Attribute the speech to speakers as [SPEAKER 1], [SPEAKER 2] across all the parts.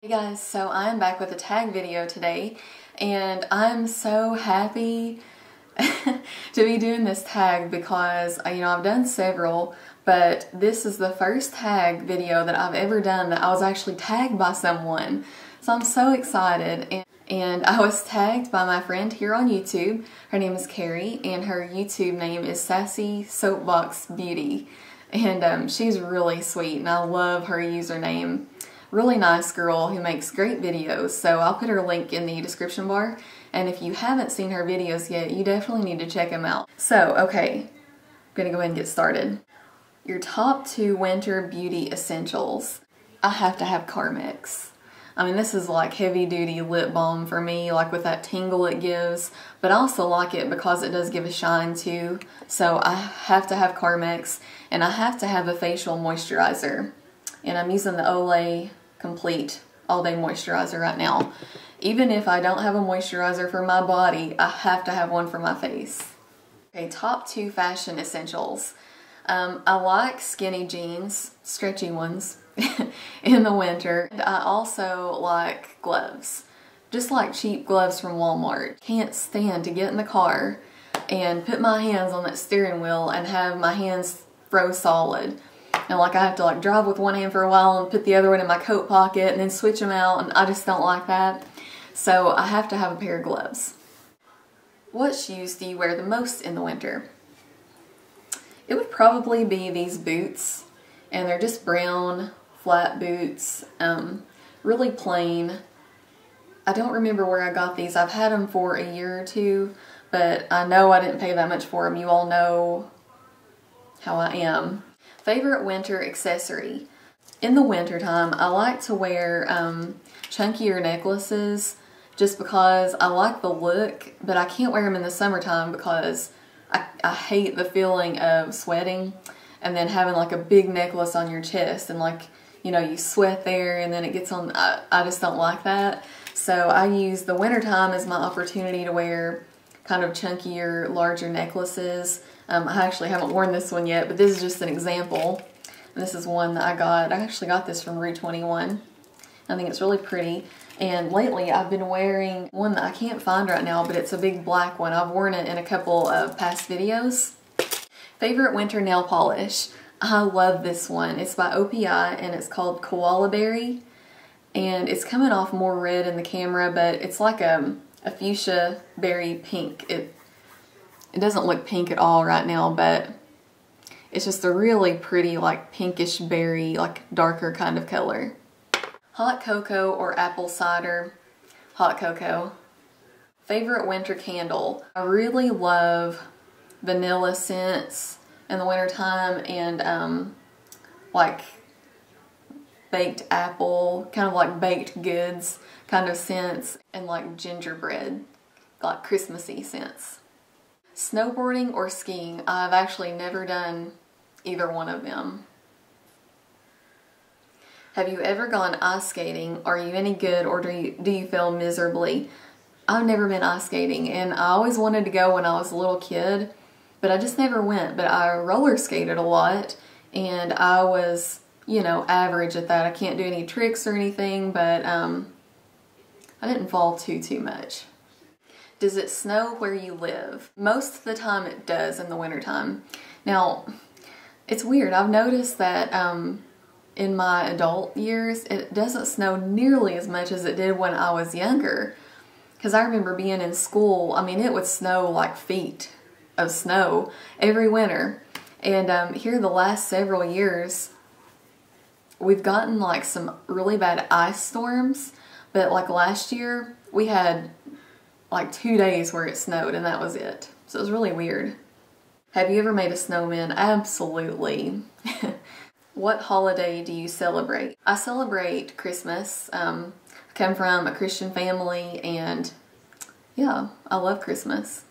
[SPEAKER 1] Hey guys, so I'm back with a tag video today and I'm so happy to be doing this tag because I've done several, but this is the first tag video that I've ever done that I was actually tagged by someone. So I'm so excited, and I was tagged by my friend here on YouTube. Her name is Kari and her YouTube name is Sassy Soapbox Beauty, and she's really sweet and I love her username. Really nice girl who makes great videos, so I'll put her link in the description bar, and if you haven't seen her videos yet, you definitely need to check them out. So, okay, I'm gonna go ahead and get started. Your top 2 winter beauty essentials. I have to have Carmex. I mean, this is like heavy duty lip balm for me, like with that tingle it gives, but I also like it because it does give a shine too. So I have to have Carmex, and I have to have a facial moisturizer. And I'm using the Olay Complete All Day Moisturizer right now. Even if I don't have a moisturizer for my body, I have to have one for my face. Okay, top 2 fashion essentials. I like skinny jeans, stretchy ones, in the winter. And I also like gloves. Just like cheap gloves from Walmart. Can't stand to get in the car and put my hands on that steering wheel and have my hands froze solid. And like I have to drive with one hand for a while and put the other one in my coat pocket and then switch them out, and I just don't like that. So I have to have a pair of gloves. What shoes do you wear the most in the winter? It would probably be these boots, and they're just brown flat boots, really plain. I don't remember where I got these. I've had them for a year or two, but I know I didn't pay that much for them. You all know how I am. Favorite winter accessory. In the winter time, I like to wear chunkier necklaces just because I like the look, but I can't wear them in the summertime because I hate the feeling of sweating and then having like a big necklace on your chest and you sweat there and then it gets on. I just don't like that. So I use the winter time as my opportunity to wear kind of chunkier, larger necklaces. I actually haven't worn this one yet, but this is just an example. And this is one that I got. I actually got this from Rue 21. I think it's really pretty. And lately I've been wearing one that I can't find right now, but it's a big black one. I've worn it in a couple of past videos. Favorite winter nail polish. I love this one. It's by OPI and it's called Koala Berry. And it's coming off more red in the camera, but it's like a fuchsia berry pink. It doesn't look pink at all right now, but it's just a really pretty pinkish berry, darker kind of color. Hot cocoa or apple cider? Hot cocoa. Favorite winter candle? I really love vanilla scents in the wintertime and baked apple, kind of like baked goods kind of scents, and like gingerbread, like Christmassy scents. Snowboarding or skiing? I've actually never done either one of them. Have you ever gone ice skating? Are you any good, or do you fail miserably? I've never been ice skating, and I always wanted to go when I was a little kid, but I just never went. But I roller skated a lot, and I was, average at that. I can't do any tricks or anything, but I didn't fall too much. Does it snow where you live? Most of the time it does in the wintertime. Now, it's weird. I've noticed that in my adult years, it doesn't snow nearly as much as it did when I was younger. Because I remember being in school, it would snow like feet of snow every winter. And here the last several years, we've gotten some really bad ice storms. But last year, we had 2 days where it snowed and that was it. So it was really weird. Have you ever made a snowman? Absolutely. What holiday do you celebrate? I celebrate Christmas. I come from a Christian family and yeah, I love Christmas.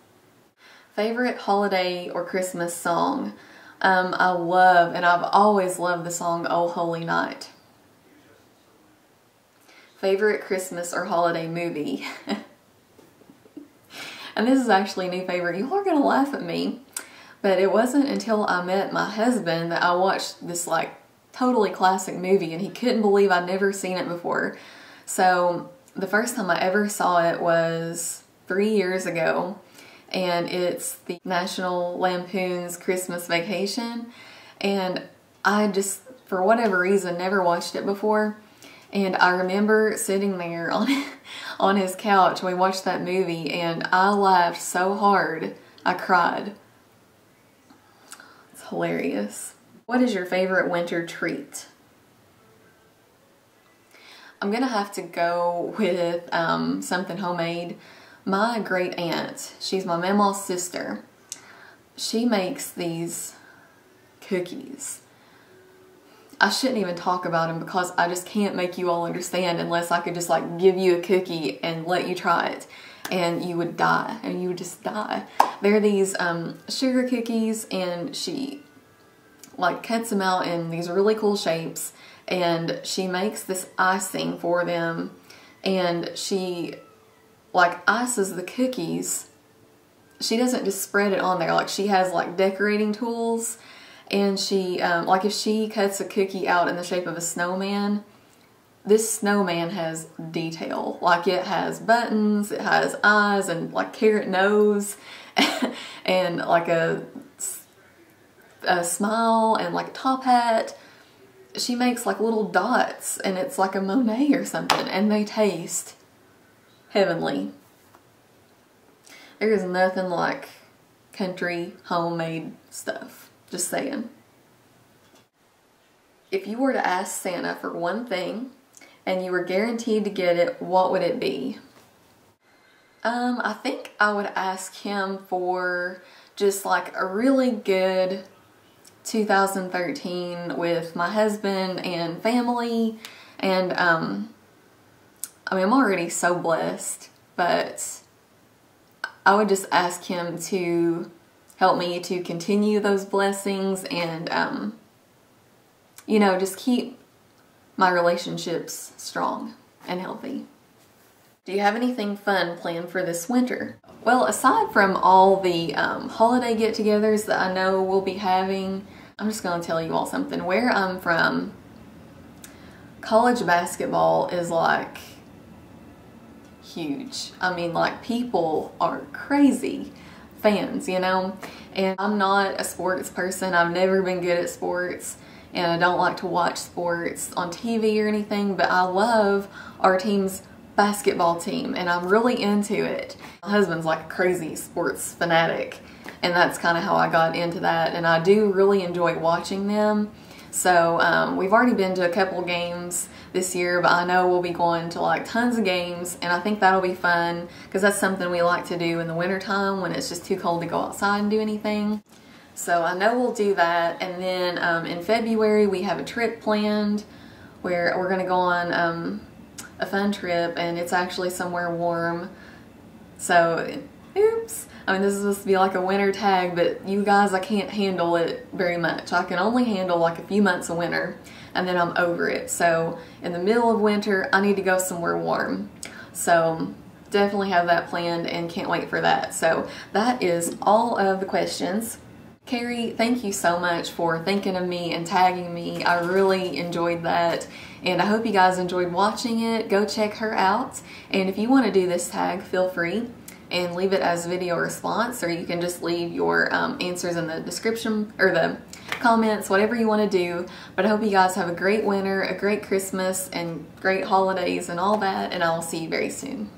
[SPEAKER 1] Favorite holiday or Christmas song? I love, and I've always loved the song Oh Holy Night. Favorite Christmas or holiday movie? And this is actually a new favorite. You all are going to laugh at me. But it wasn't until I met my husband that I watched this totally classic movie, and he couldn't believe I'd never seen it before. So the first time I ever saw it was 3 years ago, and it's the National Lampoon's Christmas Vacation, and I just, for whatever reason, never watched it before. And I remember sitting there on his couch when we watched that movie, and I laughed so hard I cried. It's hilarious. What is your favorite winter treat? I'm gonna have to go with something homemade. My great aunt, she's my mama's sister, she makes these cookies. I shouldn't even talk about them because I just can't make you all understand unless I could just like give you a cookie and let you try it, and you would die, and you would just die. They're these sugar cookies, and she like cuts them out in these really cool shapes, and she makes this icing for them, and she like ices the cookies. She doesn't just spread it on there, like she has like decorating tools, and she like if she cuts a cookie out in the shape of a snowman, this snowman has detail. Like it has buttons, it has eyes, and like carrot nose and like a smile and like a top hat. She makes like little dots, and it's like a Monet or something, and they taste heavenly. There is nothing like country homemade stuff. Just saying. If you were to ask Santa for one thing and you were guaranteed to get it, what would it be? I think I would ask him for just like a really good 2013 with my husband and family, and I mean, I'm already so blessed, but I would just ask him to help me to continue those blessings and you know, just keep my relationships strong and healthy. Do you have anything fun planned for this winter? Well, aside from all the holiday get-togethers that I know we'll be having, I'm just going to tell you all something. Where I'm from, college basketball is like huge. I mean, like people are crazy fans, you know? And I'm not a sports person. I've never been good at sports, and I don't like to watch sports on TV or anything, but I love our team's basketball team, and I'm really into it. My husband's like a crazy sports fanatic, and that's kind of how I got into that, and I do really enjoy watching them. So we've already been to a couple games this year, but I know we'll be going to like tons of games, and I think that'll be fun because that's something we like to do in the winter time when it's just too cold to go outside and do anything. So I know we'll do that, and then in February we have a trip planned where we're going to go on a fun trip, and it's actually somewhere warm. So, oops. I mean, this is supposed to be like a winter tag, but you guys, I can't handle it very much. I can only handle like a few months of winter, and then I'm over it. So in the middle of winter, I need to go somewhere warm. So definitely have that planned and can't wait for that. So that is all of the questions. Kari, thank you so much for thinking of me and tagging me. I really enjoyed that, and I hope you guys enjoyed watching it. Go check her out, and if you want to do this tag, feel free and leave it as video response, or you can just leave your answers in the description or the comments, whatever you want to do. But I hope you guys have a great winter, a great Christmas, and great holidays and all that, and I will see you very soon.